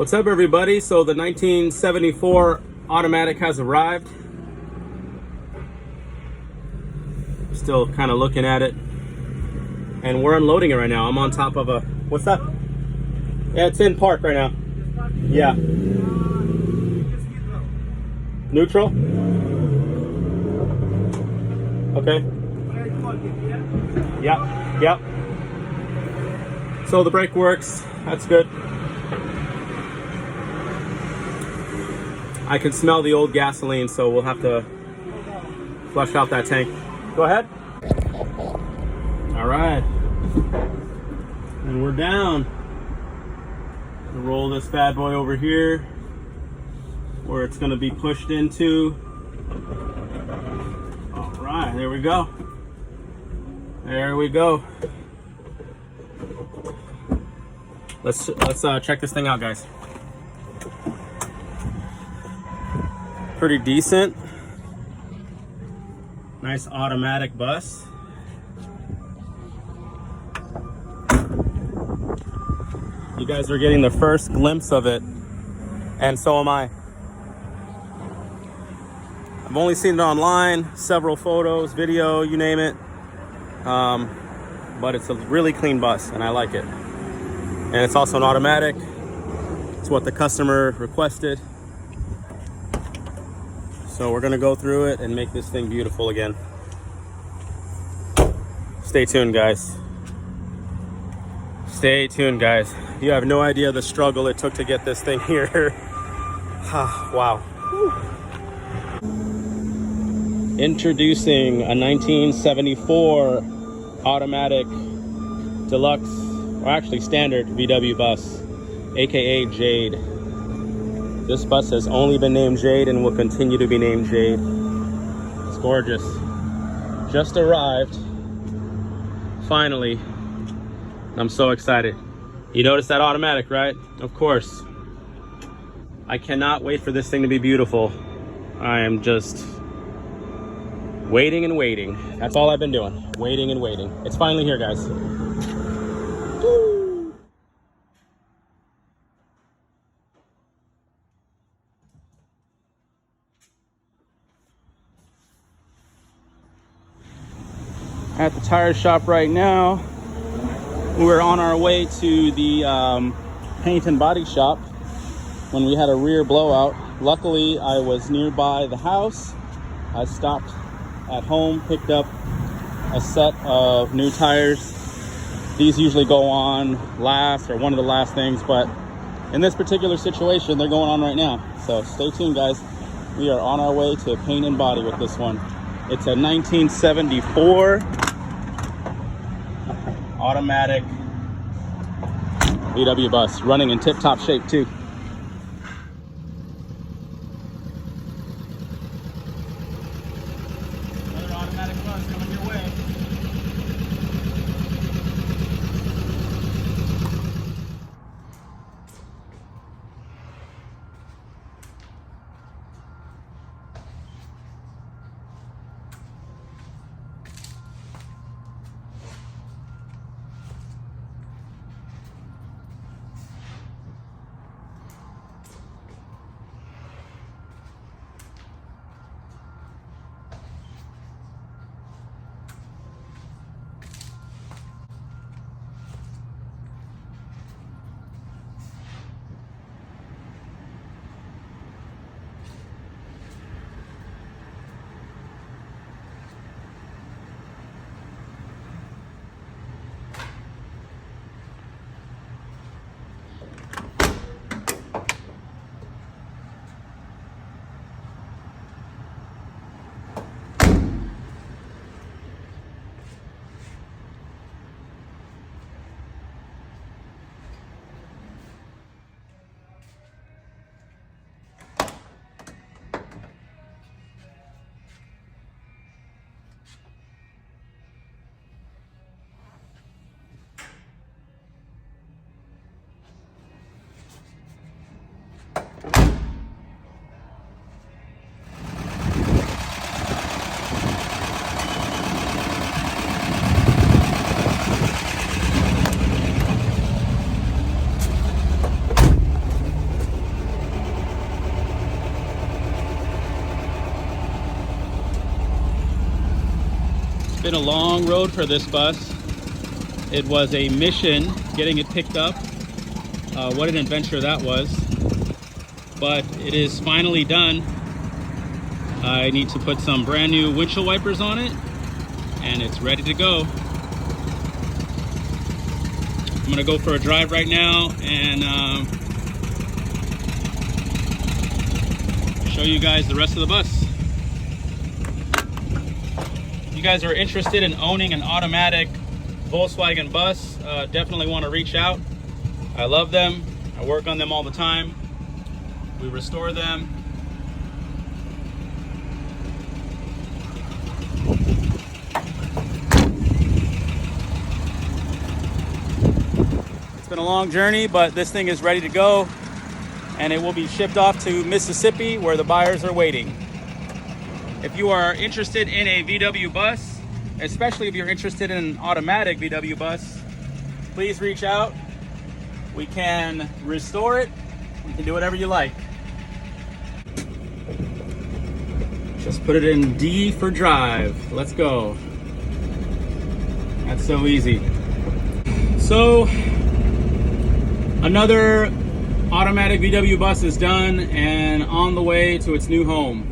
What's up, everybody? So the 1974 automatic has arrived. Still kind of looking at it, and we're unloading it right now. I'm on top of a, what's that? Yeah, it's in park right now. Yeah. Neutral? Okay. Yep. So the brake works. That's good. I can smell the old gasoline, so we'll have to flush out that tank. Go ahead. All right. And we're down. We'll roll this bad boy over here where it's going to be pushed into. All right, there we go. There we go. Let's check this thing out, guys. Pretty decent. Nice automatic bus. You guys are getting the first glimpse of it, and so am I. I've only seen it online, several photos, video, you name it. But it's a really clean bus, and I like it. And it's also an automatic. It's what the customer requested. So we're gonna go through it and make this thing beautiful again. Stay tuned, guys. Stay tuned, guys. You have no idea the struggle it took to get this thing here. Wow. Whew. Introducing a 1974 automatic deluxe, or actually standard VW bus, aka Jade. This bus has only been named Jade and will continue to be named Jade. It's gorgeous. Just arrived, finally. I'm so excited. You notice that automatic, right? Of course. I cannot wait for this thing to be beautiful. I am just waiting and waiting. That's all I've been doing. Waiting and waiting. It's finally here, guys. Woo. At the tire shop right now. We're on our way to the paint and body shop when we had a rear blowout. Luckily, I was nearby the house. I stopped at home, picked up a set of new tires. These usually go on last, or one of the last things, but in this particular situation, they're going on right now. So stay tuned, guys. We are on our way to paint and body with this one. It's a 1974 automatic VW bus, running in tip-top shape too. Another automatic bus coming your way. Been a long road for this bus. It was a mission getting it picked up. What an adventure that was. But it is finally done. I need to put some brand new windshield wipers on it, and it's ready to go. I'm gonna go for a drive right now and show you guys the rest of the bus. If you guys are interested in owning an automatic Volkswagen bus, definitely want to reach out. I love them. I work on them all the time. We restore them. It's been a long journey, but this thing is ready to go, and it will be shipped off to Mississippi where the buyers are waiting. If you are interested in a VW bus, especially if you're interested in an automatic VW bus, please reach out. We can restore it. We can do whatever you like. Just put it in D for drive. Let's go. That's so easy. So, another automatic VW bus is done and on the way to its new home.